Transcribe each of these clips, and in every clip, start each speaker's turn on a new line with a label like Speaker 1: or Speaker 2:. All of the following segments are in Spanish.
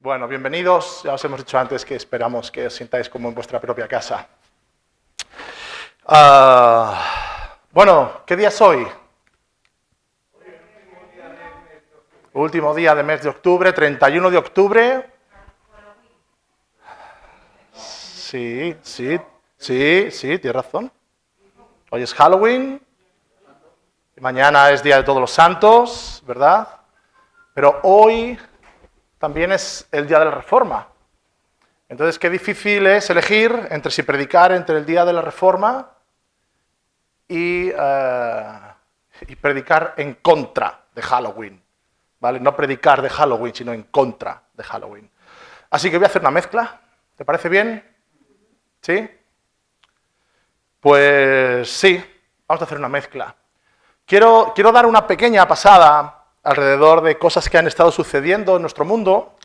Speaker 1: Bueno, bienvenidos. Ya os hemos dicho antes que esperamos que os sintáis como en vuestra propia casa. Bueno, ¿qué día es hoy? Último día del mes de octubre, 31 de octubre. Sí, tienes razón. Hoy es Halloween. Mañana es Día de Todos los Santos, ¿verdad? Pero hoy también es el Día de la Reforma. Entonces, qué difícil es elegir entre si predicar entre el Día de la Reforma y predicar en contra de Halloween, ¿vale? No predicar de Halloween, sino en contra de Halloween. Así que voy a hacer una mezcla. ¿Te parece bien? ¿Sí? Pues sí, vamos a hacer una mezcla. Quiero dar una pequeña pasada alrededor de cosas que han estado sucediendo en nuestro mundo,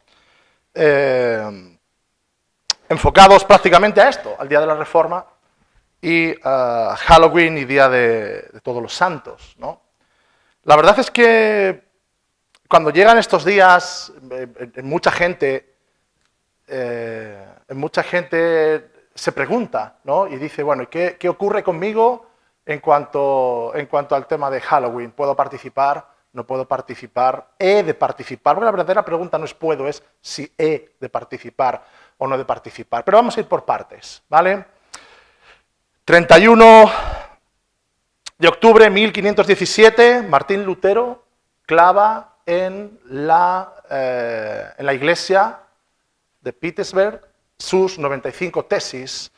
Speaker 1: enfocados prácticamente a esto, al Día de la Reforma y Halloween y Día de Todos los Santos, ¿no? La verdad es que cuando llegan estos días, mucha gente se pregunta, ¿no? Y dice, bueno, ¿qué ocurre conmigo en cuanto al tema de Halloween? ¿Puedo participar? ¿No puedo participar? ¿He de participar? Porque la verdadera pregunta no es puedo, es si he de participar o no de participar. Pero vamos a ir por partes, ¿vale? 31 de octubre de 1517, Martín Lutero clava en la iglesia de Wittenberg sus 95 tesis.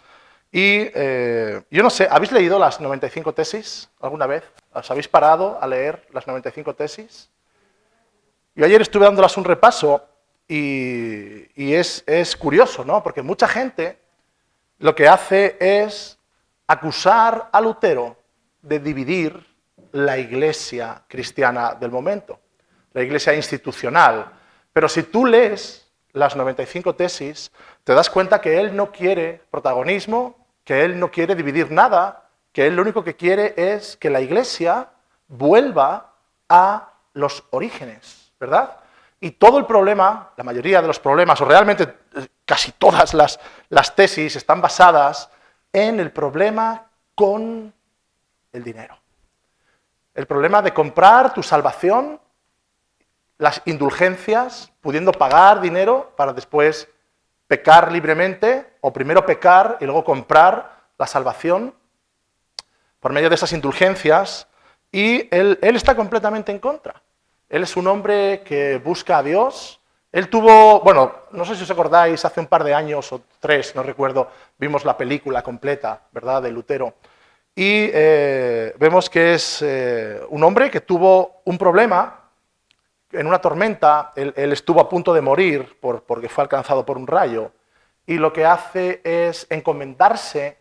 Speaker 1: Y yo no sé, ¿habéis leído las 95 tesis alguna vez? ¿Os habéis parado a leer las 95 tesis? Yo ayer estuve dándolas un repaso y es curioso, ¿no? Porque mucha gente lo que hace es acusar a Lutero de dividir la iglesia cristiana del momento, la iglesia institucional. Pero si tú lees las 95 tesis, te das cuenta que él no quiere protagonismo, que él no quiere dividir nada, que él lo único que quiere es que la iglesia vuelva a los orígenes, ¿verdad? Y todo el problema, la mayoría de los problemas, o realmente casi todas las tesis están basadas en el problema con el dinero. El problema de comprar tu salvación, las indulgencias, pudiendo pagar dinero para después pecar libremente, o primero pecar y luego comprar la salvación por medio de esas indulgencias, y él está completamente en contra. Él es un hombre que busca a Dios. Él tuvo, bueno, no sé si os acordáis, hace un par de años o 3, no recuerdo, vimos la película completa, ¿verdad?, de Lutero. Y vemos que es un hombre que tuvo un problema en una tormenta. Él estuvo a punto de morir porque fue alcanzado por un rayo. Y lo que hace es encomendarse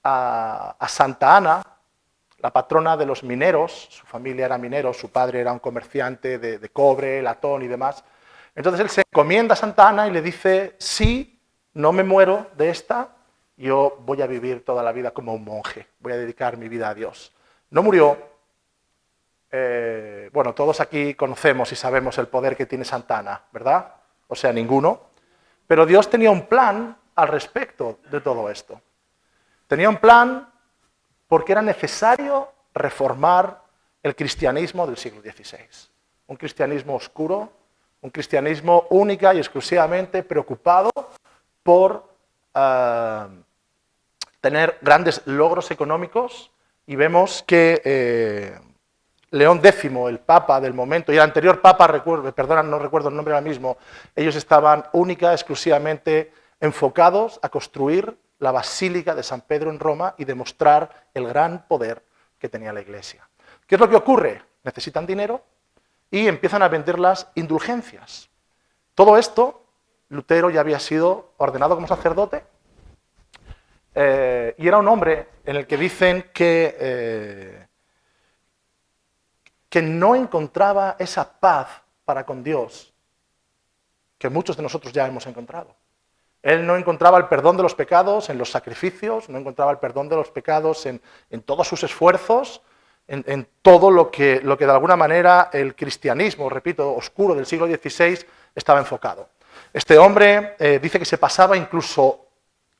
Speaker 1: a Santa Ana, la patrona de los mineros. Su familia era minero, su padre era un comerciante de cobre, latón y demás. Entonces él se encomienda a Santa Ana y le dice, si no me muero de esta, yo voy a vivir toda la vida como un monje, voy a dedicar mi vida a Dios. No murió. Bueno, todos aquí conocemos y sabemos el poder que tiene Santa Ana, ¿verdad? O sea, ninguno. Pero Dios tenía un plan al respecto de todo esto. Tenía un plan porque era necesario reformar el cristianismo del siglo XVI. Un cristianismo oscuro, un cristianismo única y exclusivamente preocupado por tener grandes logros económicos, y vemos que León X, el papa del momento, y el anterior papa, no recuerdo el nombre ahora mismo, ellos estaban única, exclusivamente enfocados a construir la Basílica de San Pedro en Roma y demostrar el gran poder que tenía la Iglesia. ¿Qué es lo que ocurre? Necesitan dinero y empiezan a vender las indulgencias. Todo esto, Lutero ya había sido ordenado como sacerdote, y era un hombre en el que dicen que no encontraba esa paz para con Dios que muchos de nosotros ya hemos encontrado. Él no encontraba el perdón de los pecados en los sacrificios, no encontraba el perdón de los pecados en todos sus esfuerzos, en todo lo que de alguna manera el cristianismo, repito, oscuro del siglo XVI estaba enfocado. Este hombre dice que se pasaba incluso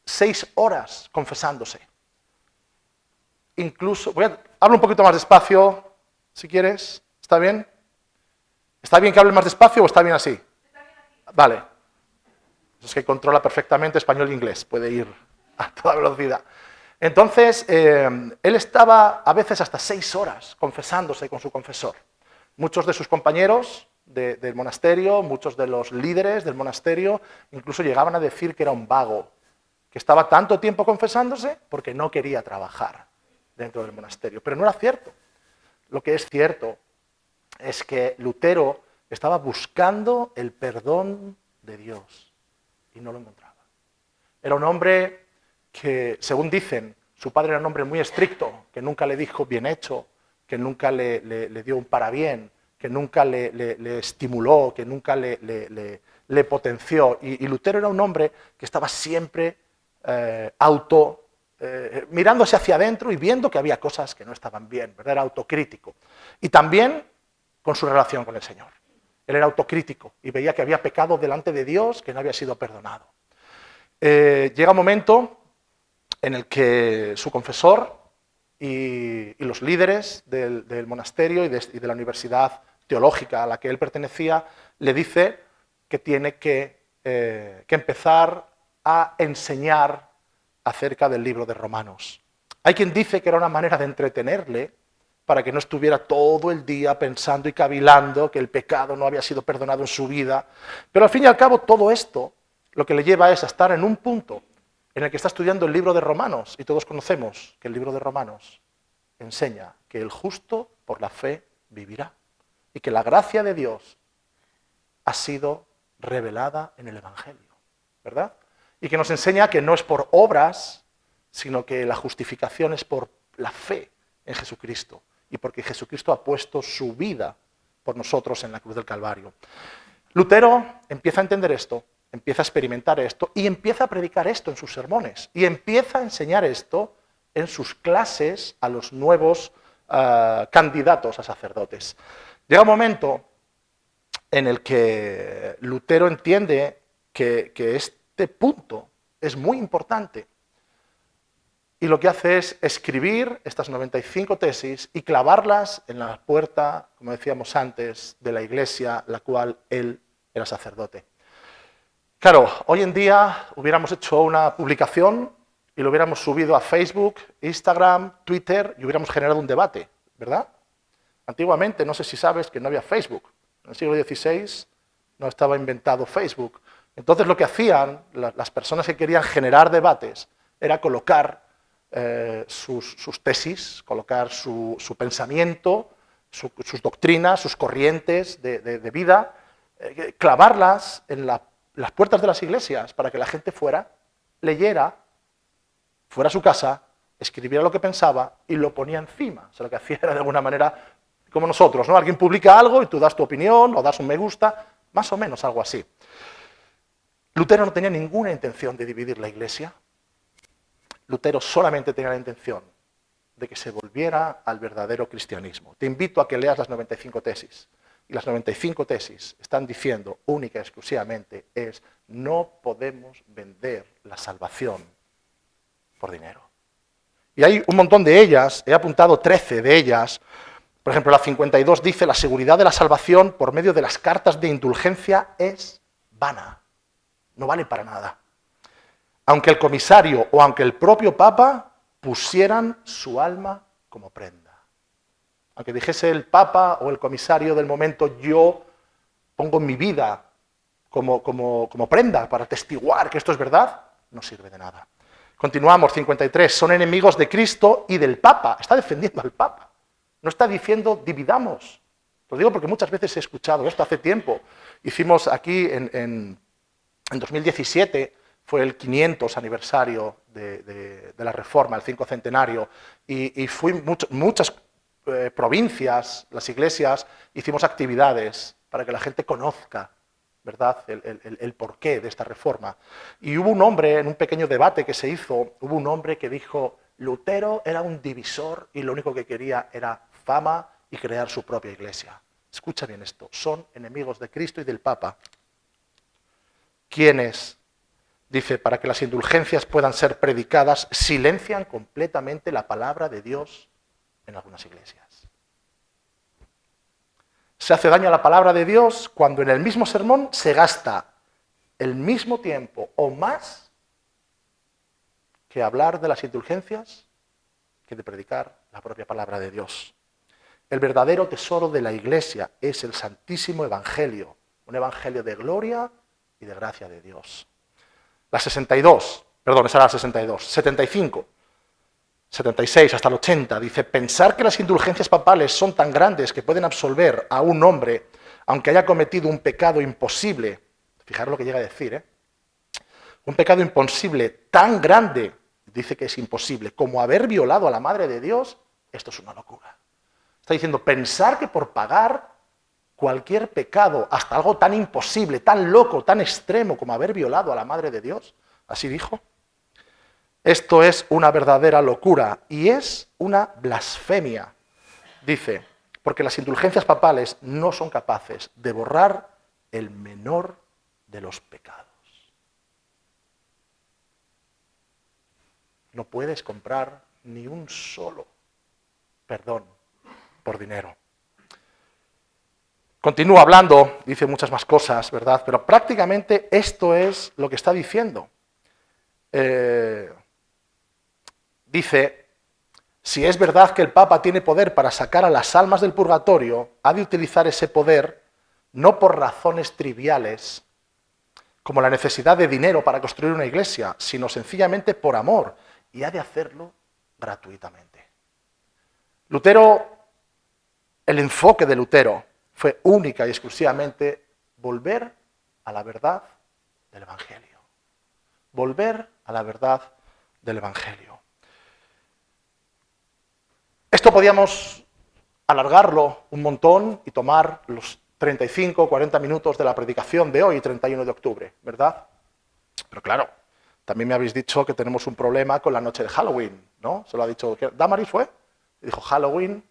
Speaker 1: 6 horas confesándose. Incluso, hablo un poquito más despacio, si quieres. ¿Está bien? ¿Está bien que hable más despacio o está bien así? Vale. Es que controla perfectamente español e inglés, puede ir a toda velocidad. Entonces, él estaba a veces hasta 6 horas confesándose con su confesor. Muchos de sus compañeros del monasterio, muchos de los líderes del monasterio, incluso llegaban a decir que era un vago, que estaba tanto tiempo confesándose porque no quería trabajar dentro del monasterio. Pero no era cierto. Lo que es cierto es que Lutero estaba buscando el perdón de Dios y no lo encontraba. Era un hombre que, según dicen, su padre era un hombre muy estricto, que nunca le dijo bien hecho, que nunca le dio un parabién, que nunca le estimuló, que nunca le potenció. Y Lutero era un hombre que estaba siempre mirándose hacia adentro y viendo que había cosas que no estaban bien, ¿verdad? Era autocrítico. Y también con su relación con el Señor. Él era autocrítico y veía que había pecado delante de Dios que no había sido perdonado. Llega un momento en el que su confesor y los líderes del monasterio y de la universidad teológica a la que él pertenecía le dice que tiene que empezar a enseñar acerca del libro de Romanos. Hay quien dice que era una manera de entretenerle para que no estuviera todo el día pensando y cavilando que el pecado no había sido perdonado en su vida. Pero al fin y al cabo todo esto lo que le lleva es a estar en un punto en el que está estudiando el libro de Romanos, y todos conocemos que el libro de Romanos enseña que el justo por la fe vivirá, y que la gracia de Dios ha sido revelada en el Evangelio, ¿verdad? Y que nos enseña que no es por obras, sino que la justificación es por la fe en Jesucristo, y porque Jesucristo ha puesto su vida por nosotros en la cruz del Calvario. Lutero empieza a entender esto, empieza a experimentar esto y empieza a predicar esto en sus sermones y empieza a enseñar esto en sus clases a los nuevos candidatos a sacerdotes. Llega un momento en el que Lutero entiende que este punto es muy importante y lo que hace es escribir estas 95 tesis y clavarlas en la puerta, como decíamos antes, de la iglesia, la cual él era sacerdote. Claro, hoy en día hubiéramos hecho una publicación y lo hubiéramos subido a Facebook, Instagram, Twitter y hubiéramos generado un debate, ¿verdad? Antiguamente, no sé si sabes que no había Facebook. En el siglo XVI no estaba inventado Facebook. Entonces lo que hacían las personas que querían generar debates era colocar sus tesis, colocar su pensamiento, sus doctrinas, sus corrientes de vida, clavarlas en las puertas de las iglesias para que la gente fuera, leyera, fuera a su casa, escribiera lo que pensaba y lo ponía encima. O sea, lo que hacía era de alguna manera como nosotros, ¿no? Alguien publica algo y tú das tu opinión o das un me gusta, más o menos algo así. Lutero no tenía ninguna intención de dividir la iglesia. Lutero solamente tenía la intención de que se volviera al verdadero cristianismo. Te invito a que leas las 95 tesis. Y las 95 tesis están diciendo única y exclusivamente es no podemos vender la salvación por dinero. Y hay un montón de ellas, he apuntado 13 de ellas. Por ejemplo, la 52 dice la seguridad de la salvación por medio de las cartas de indulgencia es vana, no vale para nada. Aunque el comisario o aunque el propio Papa pusieran su alma como prenda. Aunque dijese el Papa o el comisario del momento, yo pongo mi vida como prenda para atestiguar que esto es verdad, no sirve de nada. Continuamos, 53, son enemigos de Cristo y del Papa. Está defendiendo al Papa. No está diciendo dividamos. Lo digo porque muchas veces he escuchado esto hace tiempo. Hicimos aquí en 2017, fue el 500 aniversario de la Reforma, el 5 centenario, y fui muchas provincias, las iglesias, hicimos actividades para que la gente conozca, ¿verdad?, el porqué de esta reforma. Y hubo un hombre, en un pequeño debate que se hizo, hubo un hombre que dijo, Lutero era un divisor y lo único que quería era fama y crear su propia iglesia. Escucha bien esto, son enemigos de Cristo y del Papa. quienes, dice, para que las indulgencias puedan ser predicadas, silencian completamente la palabra de Dios en algunas iglesias. Se hace daño a la palabra de Dios cuando en el mismo sermón se gasta el mismo tiempo o más que hablar de las indulgencias que de predicar la propia palabra de Dios. El verdadero tesoro de la iglesia es el Santísimo Evangelio, un evangelio de gloria y de gracia de Dios. La 62, perdón, esa era la 62, 75, 76 hasta el 80, dice, pensar que las indulgencias papales son tan grandes que pueden absolver a un hombre, aunque haya cometido un pecado imposible, fijaros lo que llega a decir, un pecado imposible tan grande, dice que es imposible, como haber violado a la Madre de Dios, esto es una locura. Está diciendo, pensar que por pagar cualquier pecado, hasta algo tan imposible, tan loco, tan extremo como haber violado a la Madre de Dios, así dijo, esto es una verdadera locura y es una blasfemia. Dice, porque las indulgencias papales no son capaces de borrar el menor de los pecados. No puedes comprar ni un solo perdón por dinero. Continúa hablando, dice muchas más cosas, ¿verdad? Pero prácticamente esto es lo que está diciendo. Dice, si es verdad que el Papa tiene poder para sacar a las almas del purgatorio, ha de utilizar ese poder no por razones triviales, como la necesidad de dinero para construir una iglesia, sino sencillamente por amor, y ha de hacerlo gratuitamente. Lutero, el enfoque de Lutero fue única y exclusivamente volver a la verdad del Evangelio. Volver a la verdad del Evangelio. Esto podíamos alargarlo un montón y tomar los 35 o 40 minutos de la predicación de hoy, 31 de octubre, ¿verdad? Pero claro, también me habéis dicho que tenemos un problema con la noche de Halloween, ¿no? Se lo ha dicho, ¿Damaris fue? Y dijo, Halloween.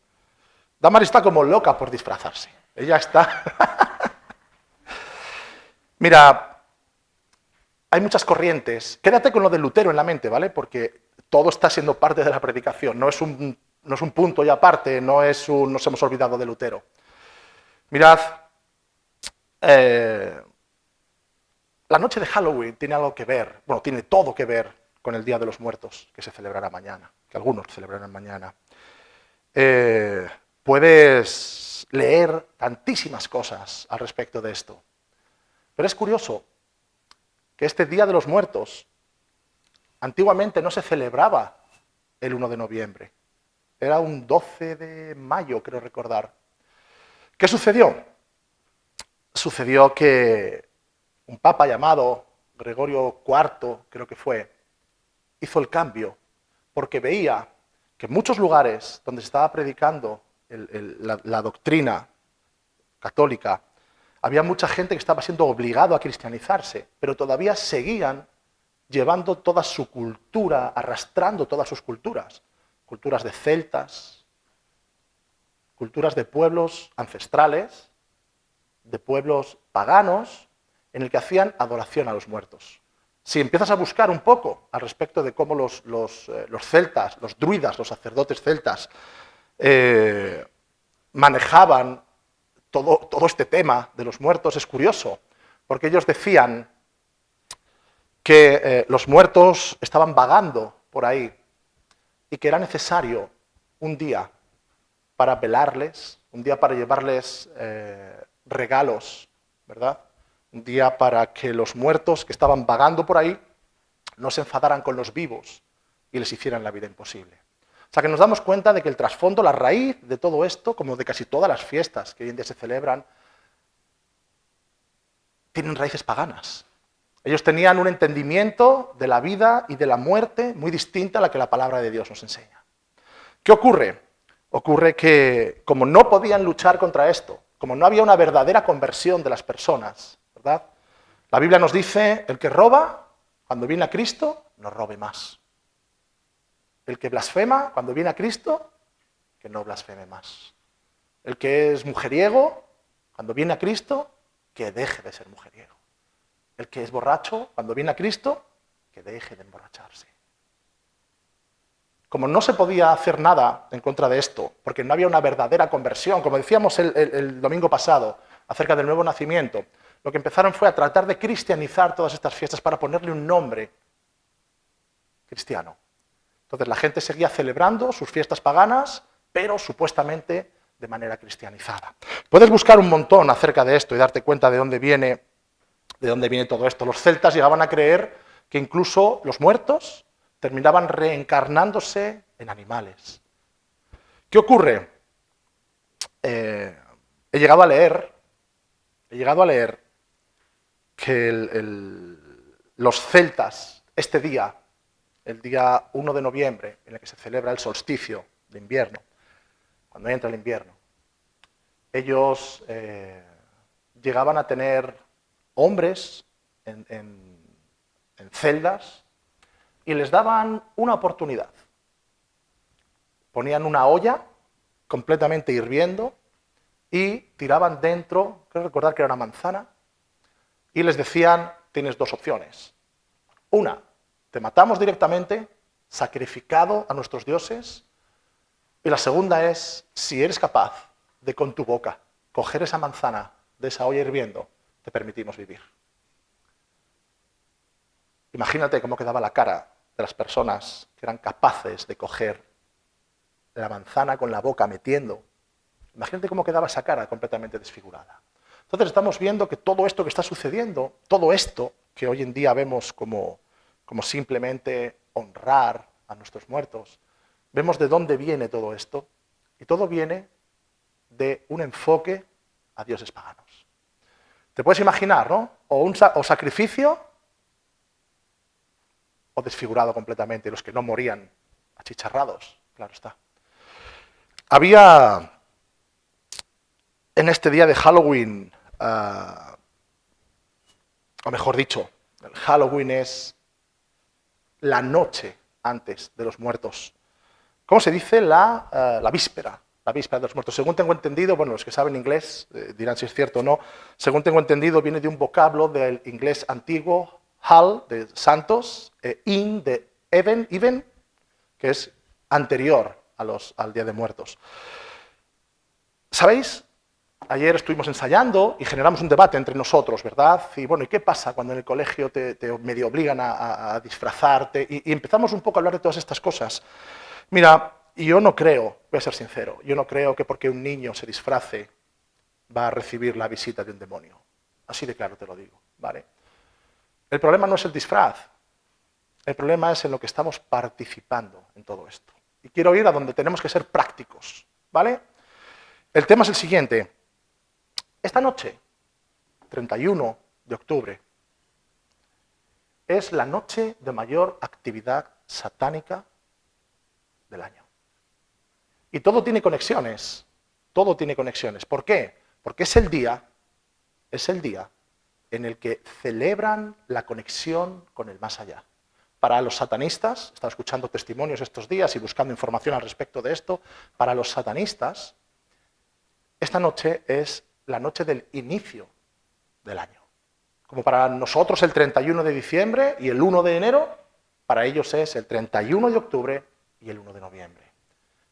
Speaker 1: Damaris está como loca por disfrazarse. Ella está... Mira, hay muchas corrientes. Quédate con lo de Lutero en la mente, ¿vale? Porque todo está siendo parte de la predicación. No es un punto y aparte, nos hemos olvidado de Lutero. Mirad, la noche de Halloween tiene algo que ver, bueno, tiene todo que ver con el Día de los Muertos, que se celebrará mañana, que algunos celebrarán mañana. Puedes leer tantísimas cosas al respecto de esto. Pero es curioso que este Día de los Muertos antiguamente no se celebraba el 1 de noviembre. Era un 12 de mayo, creo recordar. ¿Qué sucedió? Sucedió que un papa llamado Gregorio IV, creo que fue, hizo el cambio porque veía que en muchos lugares donde se estaba predicando la doctrina católica, había mucha gente que estaba siendo obligado a cristianizarse, pero todavía seguían llevando toda su cultura, arrastrando todas sus culturas. Culturas de celtas, culturas de pueblos ancestrales, de pueblos paganos, en el que hacían adoración a los muertos. Si empiezas a buscar un poco al respecto de cómo los celtas, los druidas, los sacerdotes celtas, manejaban todo este tema de los muertos, es curioso, porque ellos decían que los muertos estaban vagando por ahí y que era necesario un día para velarles, un día para llevarles regalos, ¿verdad? Un día para que los muertos que estaban vagando por ahí no se enfadaran con los vivos y les hicieran la vida imposible. O sea que nos damos cuenta de que el trasfondo, la raíz de todo esto, como de casi todas las fiestas que hoy en día se celebran, tienen raíces paganas. Ellos tenían un entendimiento de la vida y de la muerte muy distinta a la que la palabra de Dios nos enseña. ¿Qué ocurre? Ocurre que, como no podían luchar contra esto, como no había una verdadera conversión de las personas, ¿verdad? La Biblia nos dice, el que roba, cuando viene a Cristo, no robe más. El que blasfema, cuando viene a Cristo, que no blasfeme más. El que es mujeriego, cuando viene a Cristo, que deje de ser mujeriego. El que es borracho, cuando viene a Cristo, que deje de emborracharse. Como no se podía hacer nada en contra de esto, porque no había una verdadera conversión, como decíamos el domingo pasado, acerca del nuevo nacimiento, lo que empezaron fue a tratar de cristianizar todas estas fiestas para ponerle un nombre cristiano. Entonces la gente seguía celebrando sus fiestas paganas, pero supuestamente de manera cristianizada. Puedes buscar un montón acerca de esto y darte cuenta de dónde viene todo esto. Los celtas llegaban a creer que incluso los muertos terminaban reencarnándose en animales. ¿Qué ocurre? He llegado a leer que los celtas, este día, el día 1 de noviembre, en el que se celebra el solsticio de invierno, cuando entra el invierno, ellos llegaban a tener hombres en celdas y les daban una oportunidad. Ponían una olla completamente hirviendo y tiraban dentro, creo recordar que era una manzana, y les decían, tienes dos opciones. Una, te matamos directamente, sacrificado a nuestros dioses, y la segunda es, si eres capaz de con tu boca coger esa manzana de esa olla hirviendo, te permitimos vivir. Imagínate cómo quedaba la cara de las personas que eran capaces de coger la manzana con la boca metiendo. Imagínate cómo quedaba esa cara completamente desfigurada. Entonces estamos viendo que todo esto que está sucediendo, todo esto que hoy en día vemos como simplemente honrar a nuestros muertos, vemos de dónde viene todo esto, y todo viene de un enfoque a dioses paganos. Te puedes imaginar, ¿no? O sacrificio o desfigurado completamente, los que no morían achicharrados, claro está. Había en este día de Halloween, o mejor dicho, el Halloween es la noche antes de los muertos. ¿Cómo se dice? La víspera de los muertos. Según tengo entendido, bueno, los que saben inglés dirán si es cierto o no, según tengo entendido viene de un vocablo del inglés antiguo, Hal, de santos, in, de even, que es anterior al Día de Muertos. ¿Sabéis? Ayer estuvimos ensayando y generamos un debate entre nosotros, ¿verdad? Y bueno, ¿y qué pasa cuando en el colegio te medio obligan a disfrazarte? Y empezamos un poco a hablar de todas estas cosas. Mira, yo no creo, voy a ser sincero, yo no creo que porque un niño se disfrace va a recibir la visita de un demonio. Así de claro te lo digo, ¿vale? El problema no es el disfraz, el problema es en lo que estamos participando en todo esto. Y quiero ir a donde tenemos que ser prácticos, ¿vale? El tema es el siguiente. Esta noche, 31 de octubre, es la noche de mayor actividad satánica del año. Y todo tiene conexiones, todo tiene conexiones. ¿Por qué? Porque es el día en el que celebran la conexión con el más allá. Para los satanistas, he estado escuchando testimonios estos días y buscando información al respecto de esto, para los satanistas, esta noche es la noche del inicio del año. Como para nosotros el 31 de diciembre y el 1 de enero, para ellos es el 31 de octubre y el 1 de noviembre.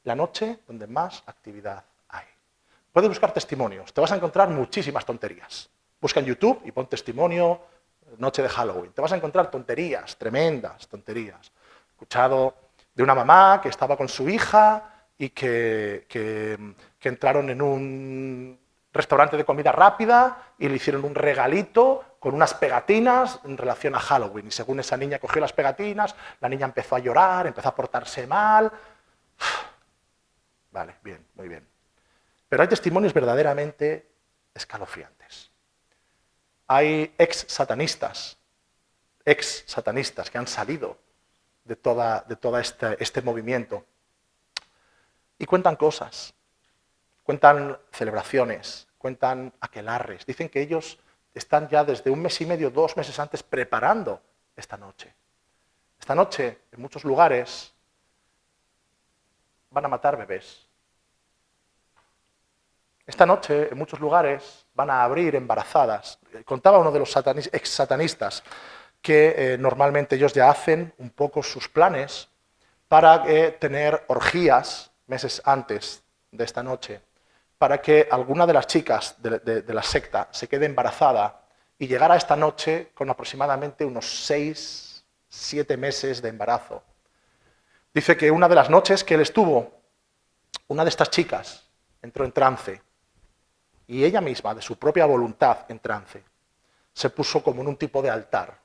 Speaker 1: La noche donde más actividad hay. Puedes buscar testimonios, te vas a encontrar muchísimas tonterías. Busca en YouTube y pon testimonio, noche de Halloween. Te vas a encontrar tonterías, tremendas tonterías. He escuchado de una mamá que estaba con su hija y que entraron en un restaurante de comida rápida y le hicieron un regalito con unas pegatinas en relación a Halloween. Y según esa niña cogió las pegatinas, la niña empezó a llorar, empezó a portarse mal. Vale, bien, muy bien. Pero hay testimonios verdaderamente escalofriantes. Hay ex-satanistas que han salido de todo este movimiento y cuentan cosas, cuentan celebraciones, cuentan aquelarres. Dicen que ellos están ya desde un mes y medio, 2 meses antes preparando esta noche. Esta noche, en muchos lugares, van a matar bebés. Esta noche, en muchos lugares, van a abrir embarazadas. Contaba uno de los ex-satanistas que normalmente ellos ya hacen un poco sus planes para tener orgías meses antes de esta noche, para que alguna de las chicas de la secta se quede embarazada y llegara esta noche con aproximadamente unos 6, 7 meses de embarazo. Dice que una de las noches que él estuvo, una de estas chicas entró en trance y ella misma, de su propia voluntad en trance, se puso como en un tipo de altar.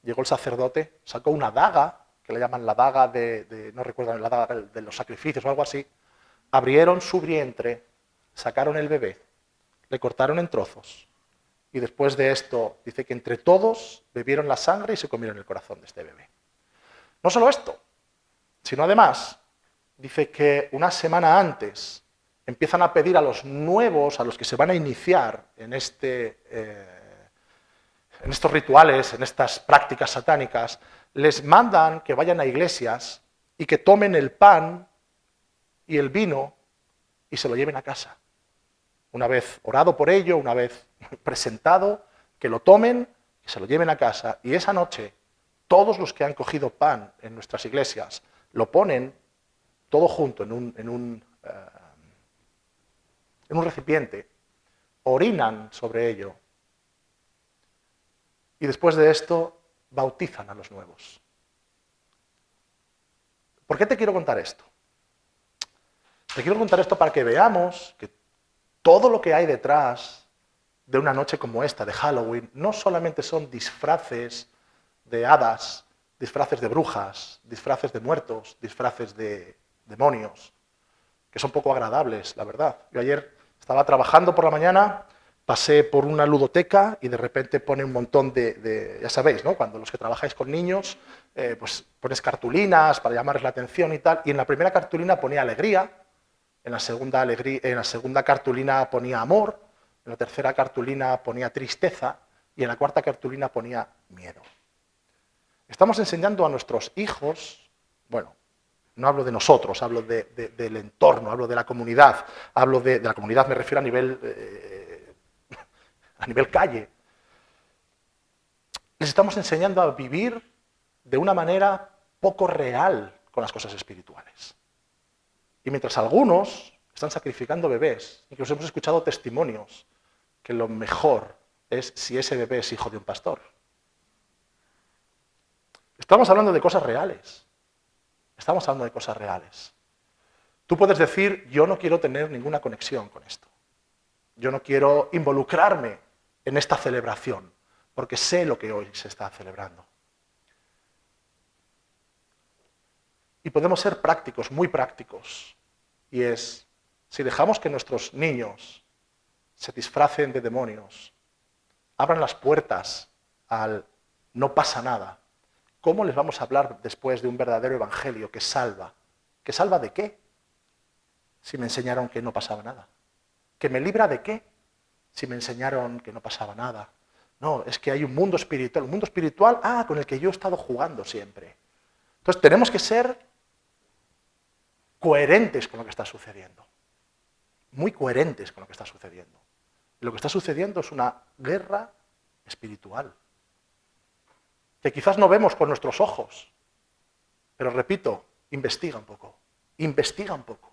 Speaker 1: Llegó el sacerdote, sacó una daga, que le llaman la daga no recuerdo, la daga de los sacrificios o algo así, abrieron su vientre, sacaron el bebé, le cortaron en trozos y después de esto dice que entre todos bebieron la sangre y se comieron el corazón de este bebé. No solo esto, sino además dice que una semana antes empiezan a pedir a los nuevos, a los que se van a iniciar en estos rituales, en estas prácticas satánicas, les mandan que vayan a iglesias y que tomen el pan y el vino y se lo lleven a casa. Una vez orado por ello, una vez presentado, que lo tomen y se lo lleven a casa. Y esa noche, todos los que han cogido pan en nuestras iglesias lo ponen todo junto en un recipiente, orinan sobre ello y después de esto bautizan a los nuevos. ¿Por qué te quiero contar esto? Te quiero contar esto para que veamos que todo lo que hay detrás de una noche como esta, de Halloween, no solamente son disfraces de hadas, disfraces de brujas, disfraces de muertos, disfraces de demonios, que son poco agradables, la verdad. Yo ayer estaba trabajando por la mañana, pasé por una ludoteca y de repente pone un montón ya sabéis, ¿no? Cuando los que trabajáis con niños, pues pones cartulinas para llamarles la atención y tal, y en la primera cartulina ponía alegría, en la segunda cartulina ponía amor, en la tercera cartulina ponía tristeza y en la cuarta cartulina ponía miedo. Estamos enseñando a nuestros hijos, bueno, no hablo de nosotros, hablo del entorno, hablo de la comunidad, hablo de la comunidad, me refiero a nivel calle. Les estamos enseñando a vivir de una manera poco real con las cosas espirituales. Y mientras algunos están sacrificando bebés, incluso hemos escuchado testimonios que lo mejor es si ese bebé es hijo de un pastor. Estamos hablando de cosas reales. Estamos hablando de cosas reales. Tú puedes decir, yo no quiero tener ninguna conexión con esto. Yo no quiero involucrarme en esta celebración, porque sé lo que hoy se está celebrando. Y podemos ser prácticos, muy prácticos. Y es, si dejamos que nuestros niños se disfracen de demonios, abran las puertas al no pasa nada, ¿cómo les vamos a hablar después de un verdadero evangelio que salva? ¿Que salva de qué? Si me enseñaron que no pasaba nada. ¿Que me libra de qué? Si me enseñaron que no pasaba nada. No, es que hay un mundo espiritual, con el que yo he estado jugando siempre. Entonces tenemos que ser coherentes con lo que está sucediendo. Muy coherentes con lo que está sucediendo. Y lo que está sucediendo es una guerra espiritual. Que quizás no vemos con nuestros ojos, pero repito, investiga un poco, investiga un poco,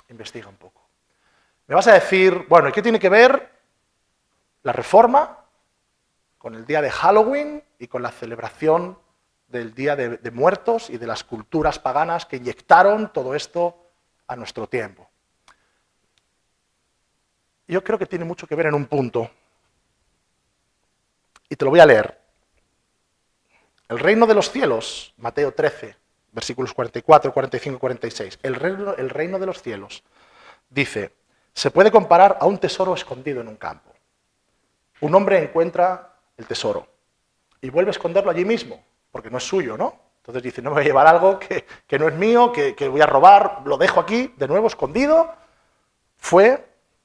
Speaker 1: investiga un poco. Me vas a decir, bueno, ¿y qué tiene que ver la Reforma con el día de Halloween y con la celebración del Día de Muertos y de las culturas paganas que inyectaron todo esto a nuestro tiempo? Yo creo que tiene mucho que ver en un punto, y te lo voy a leer. El reino de los cielos, Mateo 13, versículos 44, 45 y 46. El reino de los cielos, dice, se puede comparar a un tesoro escondido en un campo. Un hombre encuentra el tesoro y vuelve a esconderlo allí mismo, porque no es suyo, ¿no? Entonces dice, no me voy a llevar algo que no es mío, que voy a robar, lo dejo aquí, de nuevo escondido.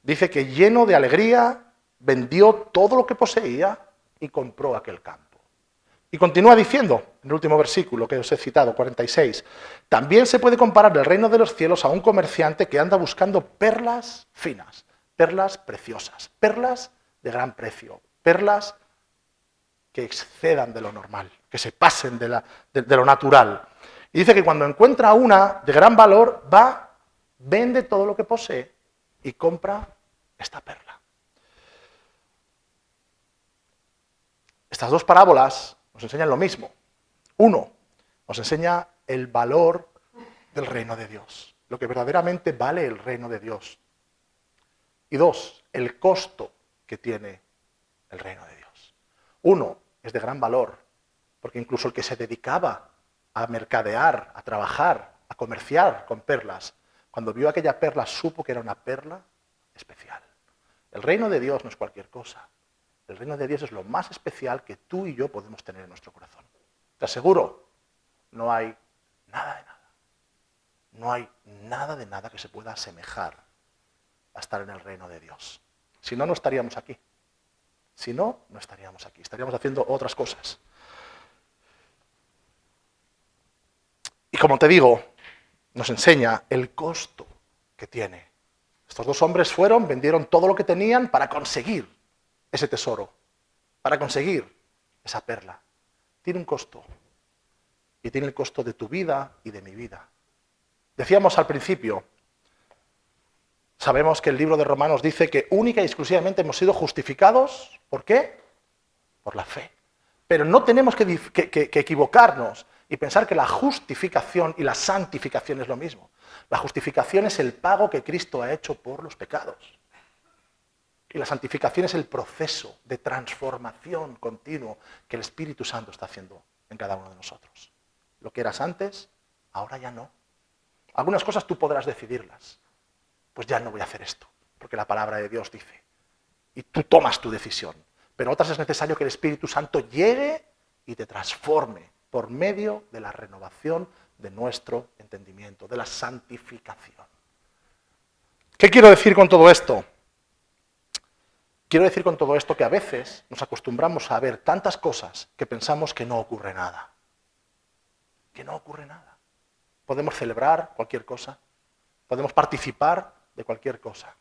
Speaker 1: Dice que lleno de alegría, vendió todo lo que poseía y compró aquel campo. Y continúa diciendo, en el último versículo que os he citado, 46, también se puede comparar el reino de los cielos a un comerciante que anda buscando perlas finas. perlas preciosas, perlas de gran precio, perlas que excedan de lo normal, que se pasen de lo natural. Y dice que cuando encuentra una de gran valor, va, vende todo lo que posee y compra esta perla. Estas dos parábolas nos enseñan lo mismo. Uno, nos enseña el valor del reino de Dios, lo que verdaderamente vale el reino de Dios. Y dos, el costo que tiene el reino de Dios. Uno, es de gran valor, porque incluso el que se dedicaba a mercadear, a trabajar, a comerciar con perlas, cuando vio aquella perla supo que era una perla especial. El reino de Dios no es cualquier cosa. El reino de Dios es lo más especial que tú y yo podemos tener en nuestro corazón. Te aseguro, no hay nada de nada. No hay nada de nada que se pueda asemejar a estar en el reino de Dios. Si no, no estaríamos aquí. Si no, no estaríamos aquí. Estaríamos haciendo otras cosas. Y como te digo, nos enseña el costo que tiene. Estos dos hombres fueron, vendieron todo lo que tenían para conseguir ese tesoro, para conseguir esa perla. Tiene un costo. Y tiene el costo de tu vida y de mi vida. Decíamos al principio, sabemos que el libro de Romanos dice que única y exclusivamente hemos sido justificados, ¿por qué? Por la fe. Pero no tenemos que equivocarnos y pensar que la justificación y la santificación es lo mismo. La justificación es el pago que Cristo ha hecho por los pecados. Y la santificación es el proceso de transformación continuo que el Espíritu Santo está haciendo en cada uno de nosotros. Lo que eras antes, ahora ya no. Algunas cosas tú podrás decidirlas. Pues ya no voy a hacer esto, porque la palabra de Dios dice. Y tú tomas tu decisión. Pero otras es necesario que el Espíritu Santo llegue y te transforme por medio de la renovación de nuestro entendimiento, de la santificación. ¿Qué quiero decir con todo esto? Quiero decir con todo esto que a veces nos acostumbramos a ver tantas cosas que pensamos que no ocurre nada. Que no ocurre nada. Podemos celebrar cualquier cosa, podemos participar de cualquier cosa.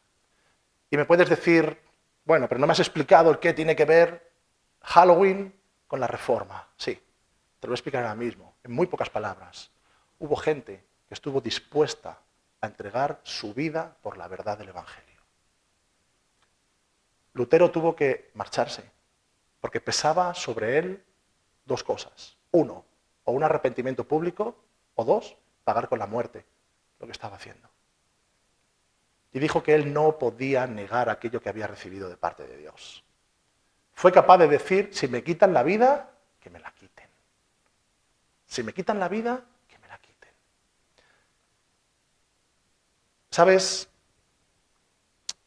Speaker 1: Y me puedes decir, bueno, pero no me has explicado el qué tiene que ver Halloween con la Reforma. Sí, te lo voy a explicar ahora mismo, en muy pocas palabras. Hubo gente que estuvo dispuesta a entregar su vida por la verdad del Evangelio. Lutero tuvo que marcharse, porque pesaba sobre él dos cosas. Uno, o un arrepentimiento público, o dos, pagar con la muerte lo que estaba haciendo. Y dijo que él no podía negar aquello que había recibido de parte de Dios. Fue capaz de decir, si me quitan la vida, que me la quiten. Si me quitan la vida, que me la quiten. ¿Sabes?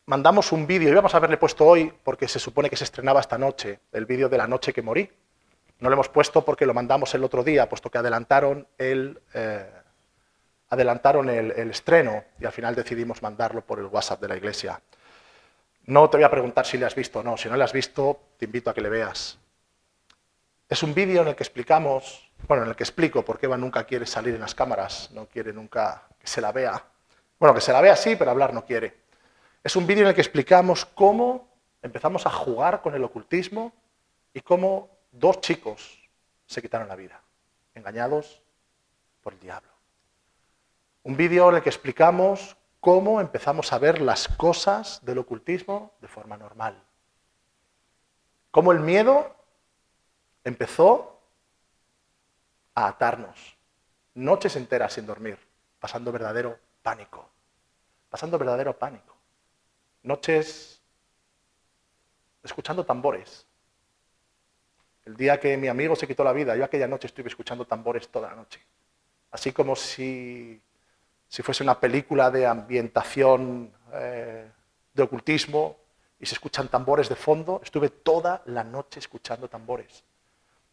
Speaker 1: Mandamos un vídeo, íbamos a haberle puesto hoy, porque se supone que se estrenaba esta noche, el vídeo de la noche que morí. No lo hemos puesto porque lo mandamos el otro día, puesto que adelantaron el estreno y al final decidimos mandarlo por el WhatsApp de la iglesia. No te voy a preguntar si le has visto o no. Si no le has visto, te invito a que le veas. Es un vídeo en el que explicamos, bueno, en el que explico por qué Eva nunca quiere salir en las cámaras, no quiere nunca que se la vea. Bueno, que se la vea sí, pero hablar no quiere. Es un vídeo en el que explicamos cómo empezamos a jugar con el ocultismo y cómo dos chicos se quitaron la vida, engañados por el diablo. Un vídeo en el que explicamos cómo empezamos a ver las cosas del ocultismo de forma normal. Cómo el miedo empezó a atarnos. Noches enteras sin dormir, pasando verdadero pánico. Pasando verdadero pánico. Noches escuchando tambores. El día que mi amigo se quitó la vida, yo aquella noche estuve escuchando tambores toda la noche. Así como si fuese una película de ambientación de ocultismo y se escuchan tambores de fondo, estuve toda la noche escuchando tambores.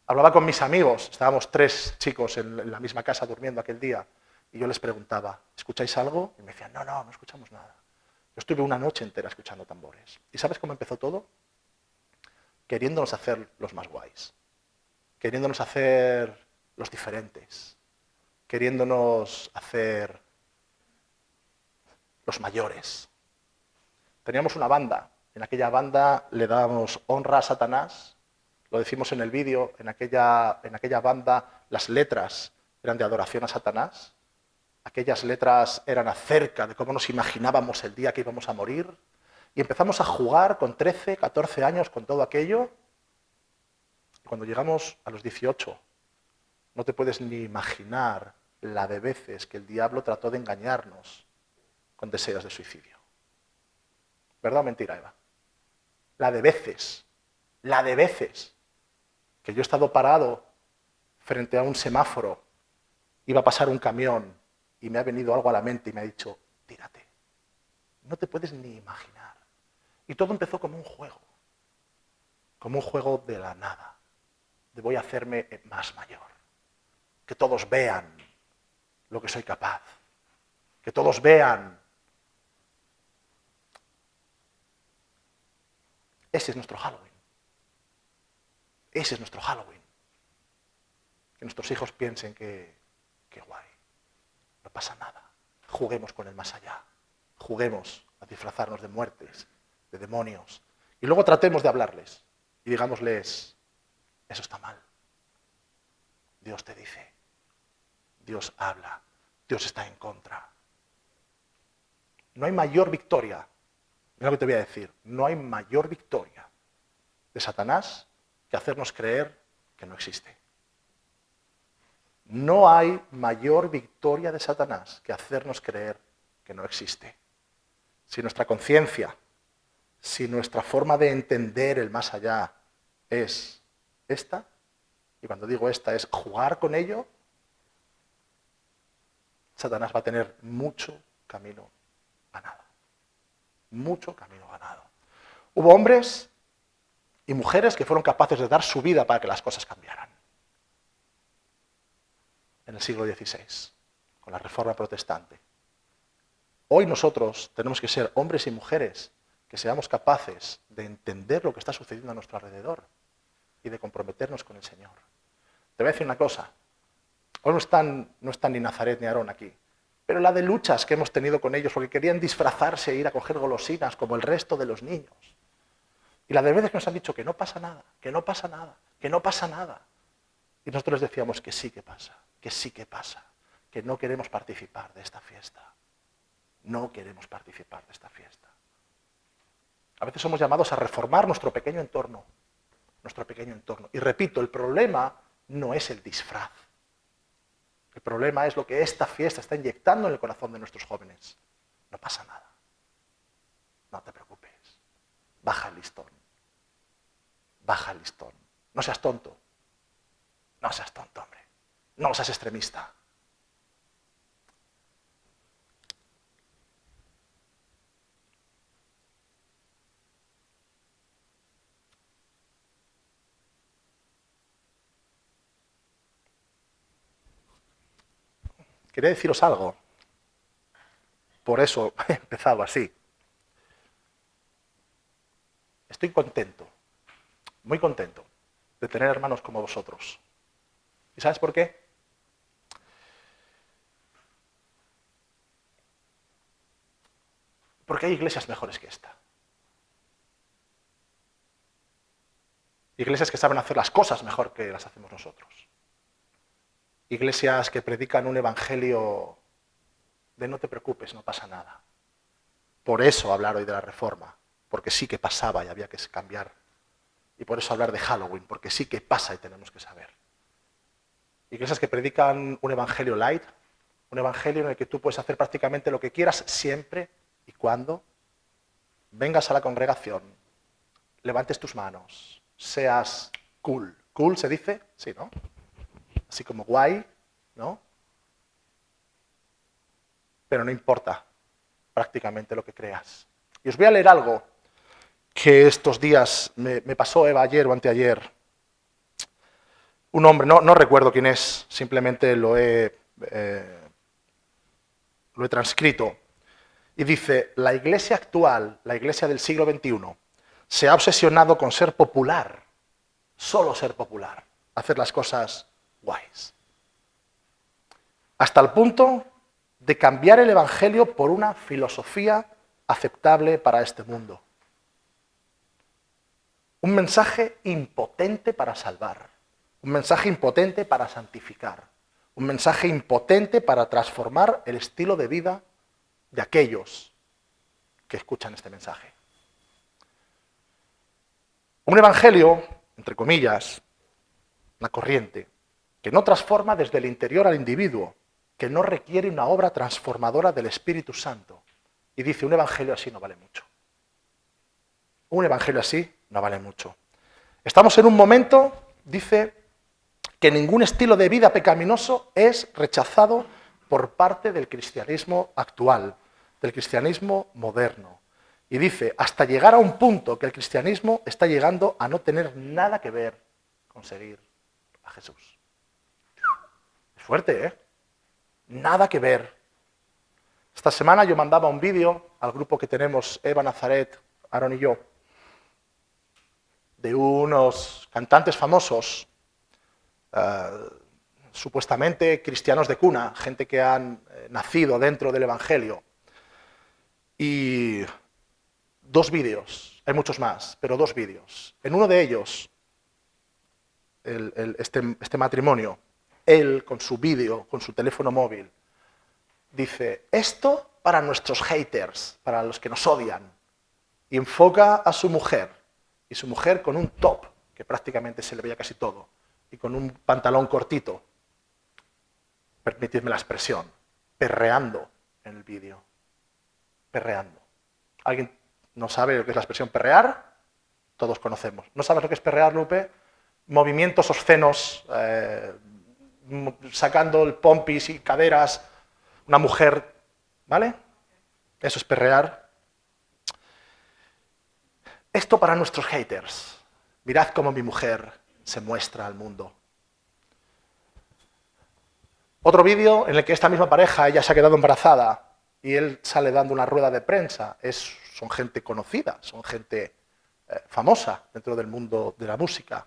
Speaker 1: Hablaba con mis amigos, estábamos 3 chicos en la misma casa durmiendo aquel día, y yo les preguntaba, ¿escucháis algo? Y me decían, no escuchamos nada. Yo estuve una noche entera escuchando tambores. ¿Y sabes cómo empezó todo? Queriéndonos hacer los más guays, queriéndonos hacer los diferentes, queriéndonos hacer los mayores. Teníamos una banda. En aquella banda le dábamos honra a Satanás. Lo decimos en el vídeo. En aquella banda las letras eran de adoración a Satanás. Aquellas letras eran acerca de cómo nos imaginábamos el día que íbamos a morir. Y empezamos a jugar con 13, 14 años con todo aquello. Y cuando llegamos a los 18, no te puedes ni imaginar la de veces que el diablo trató de engañarnos con deseos de suicidio. ¿Verdad o mentira, Eva? La de veces que yo he estado parado frente a un semáforo, iba a pasar un camión y me ha venido algo a la mente y me ha dicho, tírate. No te puedes ni imaginar. Y todo empezó como un juego de la nada, de voy a hacerme más mayor, que todos vean lo que soy capaz, que todos vean. Ese es nuestro Halloween. Ese es nuestro Halloween. Que nuestros hijos piensen que guay, no pasa nada. Juguemos con el más allá. Juguemos a disfrazarnos de muertes, de demonios. Y luego tratemos de hablarles y digámosles, eso está mal. Dios te dice, Dios habla, Dios está en contra. No hay mayor victoria, mira lo que te voy a decir, no hay mayor victoria de Satanás que hacernos creer que no existe. No hay mayor victoria de Satanás que hacernos creer que no existe. Si nuestra conciencia, si nuestra forma de entender el más allá es esta, y cuando digo esta es jugar con ello, Satanás va a tener mucho camino ganado. Mucho camino ganado. Hubo hombres y mujeres que fueron capaces de dar su vida para que las cosas cambiaran. En el siglo XVI, con la Reforma Protestante. Hoy nosotros tenemos que ser hombres y mujeres que seamos capaces de entender lo que está sucediendo a nuestro alrededor y de comprometernos con el Señor. Te voy a decir una cosa. Hoy no están ni Nazaret ni Aarón aquí, pero la de luchas que hemos tenido con ellos porque querían disfrazarse e ir a coger golosinas como el resto de los niños. Y la de veces que nos han dicho que no pasa nada, que no pasa nada, que no pasa nada. Y nosotros les decíamos que sí que pasa, que sí que pasa, que no queremos participar de esta fiesta. No queremos participar de esta fiesta. A veces somos llamados a reformar nuestro pequeño entorno. Y repito, el problema no es el disfraz. El problema es lo que esta fiesta está inyectando en el corazón de nuestros jóvenes. No pasa nada. No te preocupes. Baja el listón. Baja el listón. No seas tonto. No seas tonto, hombre. No seas extremista. Quería deciros algo. Por eso he empezado así. Estoy contento, muy contento, de tener hermanos como vosotros. ¿Y sabes por qué? Porque hay iglesias mejores que esta. Iglesias que saben hacer las cosas mejor que las hacemos nosotros. Iglesias que predican un evangelio de no te preocupes, no pasa nada. Por eso hablar hoy de la Reforma, porque sí que pasaba y había que cambiar. Y por eso hablar de Halloween, porque sí que pasa y tenemos que saber. Iglesias que predican un evangelio light, un evangelio en el que tú puedes hacer prácticamente lo que quieras siempre y cuando vengas a la congregación, levantes tus manos, seas cool. ¿Cool se dice? Sí, ¿no? Así como guay, ¿no? Pero no importa prácticamente lo que creas. Y os voy a leer algo que estos días me pasó, Eva, ayer o anteayer. Un hombre, no recuerdo quién es, simplemente lo he transcrito. Y dice, la iglesia actual, la iglesia del siglo XXI, se ha obsesionado con ser popular, solo ser popular, hacer las cosas guays. Hasta el punto de cambiar el evangelio por una filosofía aceptable para este mundo. Un mensaje impotente para salvar, un mensaje impotente para santificar, un mensaje impotente para transformar el estilo de vida de aquellos que escuchan este mensaje. Un evangelio, entre comillas, una corriente, que no transforma desde el interior al individuo, que no requiere una obra transformadora del Espíritu Santo. Y dice, un evangelio así no vale mucho. Un evangelio así no vale mucho. Estamos en un momento, dice, que ningún estilo de vida pecaminoso es rechazado por parte del cristianismo actual, del cristianismo moderno. Y dice, hasta llegar a un punto que el cristianismo está llegando a no tener nada que ver con seguir a Jesús. Es fuerte, ¿eh? Nada que ver. Esta semana yo mandaba un vídeo al grupo que tenemos, Eva, Nazaret, Aaron y yo, de unos cantantes famosos, supuestamente cristianos de cuna, gente que han nacido dentro del Evangelio. Y 2 vídeos, hay muchos más, pero 2 vídeos. En uno de ellos, este matrimonio, él con su vídeo, con su teléfono móvil, dice, esto para nuestros haters, para los que nos odian. Y enfoca a su mujer, y su mujer con un top, que prácticamente se le veía casi todo, y con un pantalón cortito, permitidme la expresión, perreando en el vídeo. Perreando. ¿Alguien no sabe lo que es la expresión perrear? Todos conocemos. ¿No sabes lo que es perrear, Lupe? Movimientos obscenos, sacando el pompis y caderas, una mujer, ¿vale? Eso es perrear. Esto para nuestros haters. Mirad cómo mi mujer se muestra al mundo. Otro vídeo en el que esta misma pareja, ella se ha quedado embarazada y él sale dando una rueda de prensa. Son gente conocida, son gente famosa dentro del mundo de la música.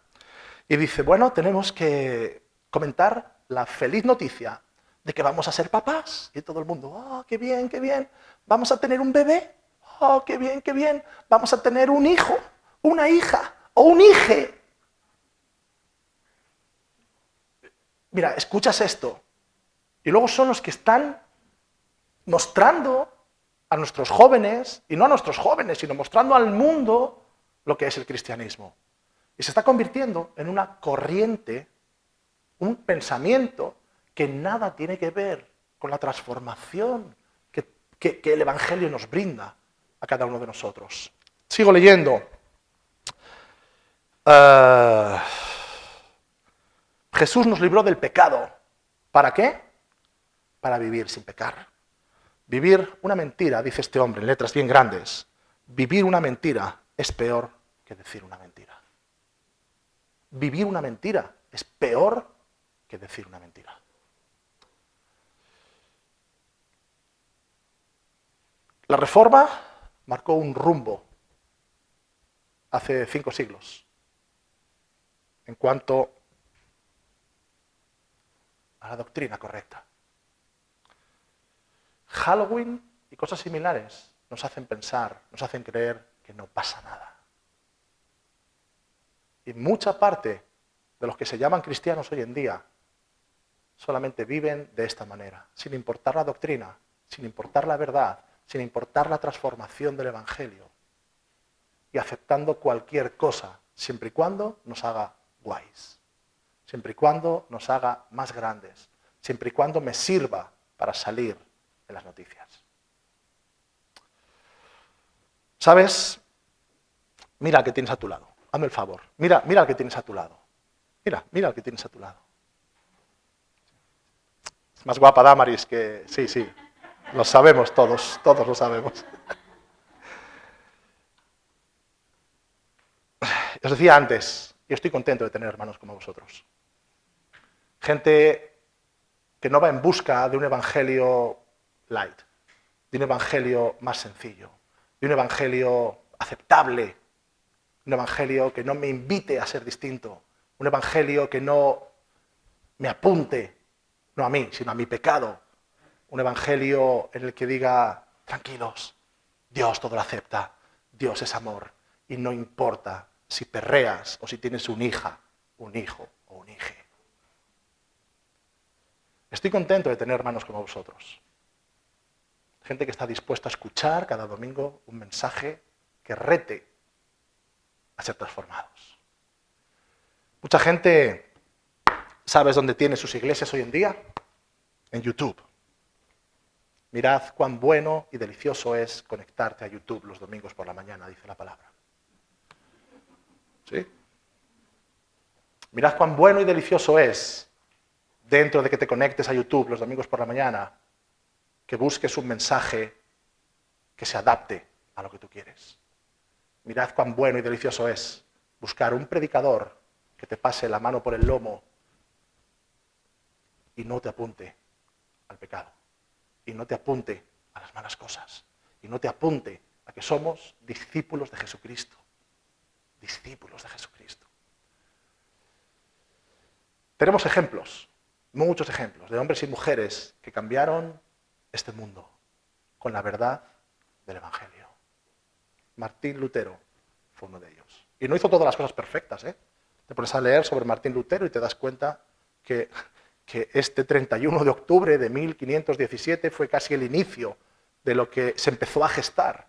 Speaker 1: Y dice, bueno, tenemos que comentar la feliz noticia de que vamos a ser papás. Y todo el mundo, oh, qué bien, qué bien. ¿Vamos a tener un bebé? Oh, qué bien, qué bien. ¿Vamos a tener un hijo, una hija o un hije? Mira, escuchas esto. Y luego son los que están mostrando a nuestros jóvenes, y no a nuestros jóvenes, sino mostrando al mundo lo que es el cristianismo. Y se está convirtiendo en una corriente, un pensamiento que nada tiene que ver con la transformación que el Evangelio nos brinda a cada uno de nosotros. Sigo leyendo. Jesús nos libró del pecado. ¿Para qué? Para vivir sin pecar. Vivir una mentira, dice este hombre en letras bien grandes, vivir una mentira es peor que decir una mentira. Vivir una mentira es peor que decir una mentira. La Reforma marcó un rumbo hace 5 siglos en cuanto a la doctrina correcta. Halloween y cosas similares nos hacen pensar, nos hacen creer que no pasa nada. Y mucha parte de los que se llaman cristianos hoy en día solamente viven de esta manera, sin importar la doctrina, sin importar la verdad, sin importar la transformación del Evangelio, y aceptando cualquier cosa, siempre y cuando nos haga guays, siempre y cuando nos haga más grandes, siempre y cuando me sirva para salir en las noticias. ¿Sabes? Mira al que tienes a tu lado. Hazme el favor. Mira al que tienes a tu lado. Mira al que tienes a tu lado. Es más guapa Damaris que... Sí. Lo sabemos todos lo sabemos. Os decía antes, yo estoy contento de tener hermanos como vosotros. Gente que no va en busca de un evangelio light, de un evangelio más sencillo, de un evangelio aceptable, un evangelio que no me invite a ser distinto, un evangelio que no me apunte, no a mí, sino a mi pecado, un evangelio en el que diga, tranquilos, Dios todo lo acepta. Dios es amor. Y no importa si perreas o si tienes una hija, un hijo o un hije. Estoy contento de tener hermanos como vosotros. Gente que está dispuesta a escuchar cada domingo un mensaje que rete a ser transformados. Mucha gente, ¿sabes dónde tiene sus iglesias hoy en día? En YouTube. Mirad cuán bueno y delicioso es conectarte a YouTube los domingos por la mañana, dice la palabra. ¿Sí? Mirad cuán bueno y delicioso es, dentro de que te conectes a YouTube los domingos por la mañana, que busques un mensaje que se adapte a lo que tú quieres. Mirad cuán bueno y delicioso es buscar un predicador que te pase la mano por el lomo y no te apunte al pecado, y no te apunte a las malas cosas, y no te apunte a que somos discípulos de Jesucristo. Discípulos de Jesucristo. Tenemos ejemplos, muchos ejemplos, de hombres y mujeres que cambiaron este mundo con la verdad del Evangelio. Martín Lutero fue uno de ellos. Y no hizo todas las cosas perfectas, ¿eh? Te pones a leer sobre Martín Lutero y te das cuenta que este 31 de octubre de 1517 fue casi el inicio de lo que se empezó a gestar.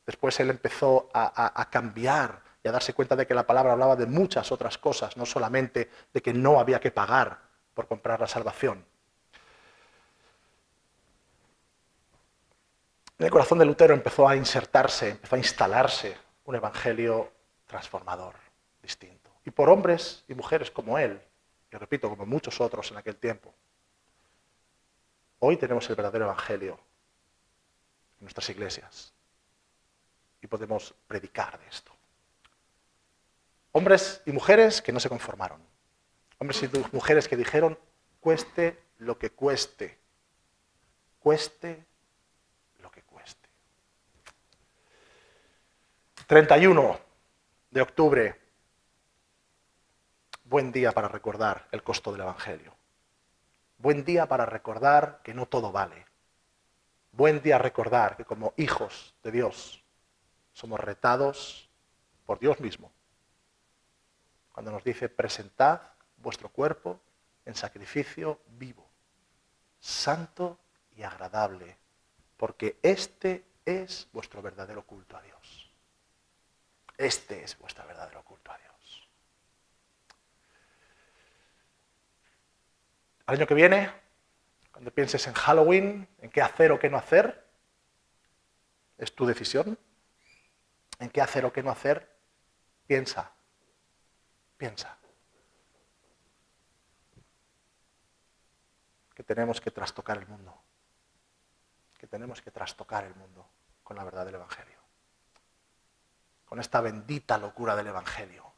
Speaker 1: Después él empezó a cambiar y a darse cuenta de que la palabra hablaba de muchas otras cosas, no solamente de que no había que pagar por comprar la salvación. En el corazón de Lutero empezó a insertarse, empezó a instalarse un evangelio transformador, distinto. Y por hombres y mujeres como él, y repito, como muchos otros en aquel tiempo. Hoy tenemos el verdadero evangelio en nuestras iglesias y podemos predicar de esto. Hombres y mujeres que no se conformaron. Hombres y mujeres que dijeron, cueste lo que cueste. Cueste lo que cueste. 31 de octubre. Buen día para recordar el costo del evangelio. Buen día para recordar que no todo vale. Buen día recordar que como hijos de Dios somos retados por Dios mismo. Cuando nos dice, presentad vuestro cuerpo en sacrificio vivo, santo y agradable, porque este es vuestro verdadero culto a Dios. Este es vuestro verdadero culto a Dios. Al año que viene, cuando pienses en Halloween, en qué hacer o qué no hacer, es tu decisión. En qué hacer o qué no hacer, piensa. Piensa. Que tenemos que trastocar el mundo. Que tenemos que trastocar el mundo con la verdad del Evangelio. Con esta bendita locura del Evangelio.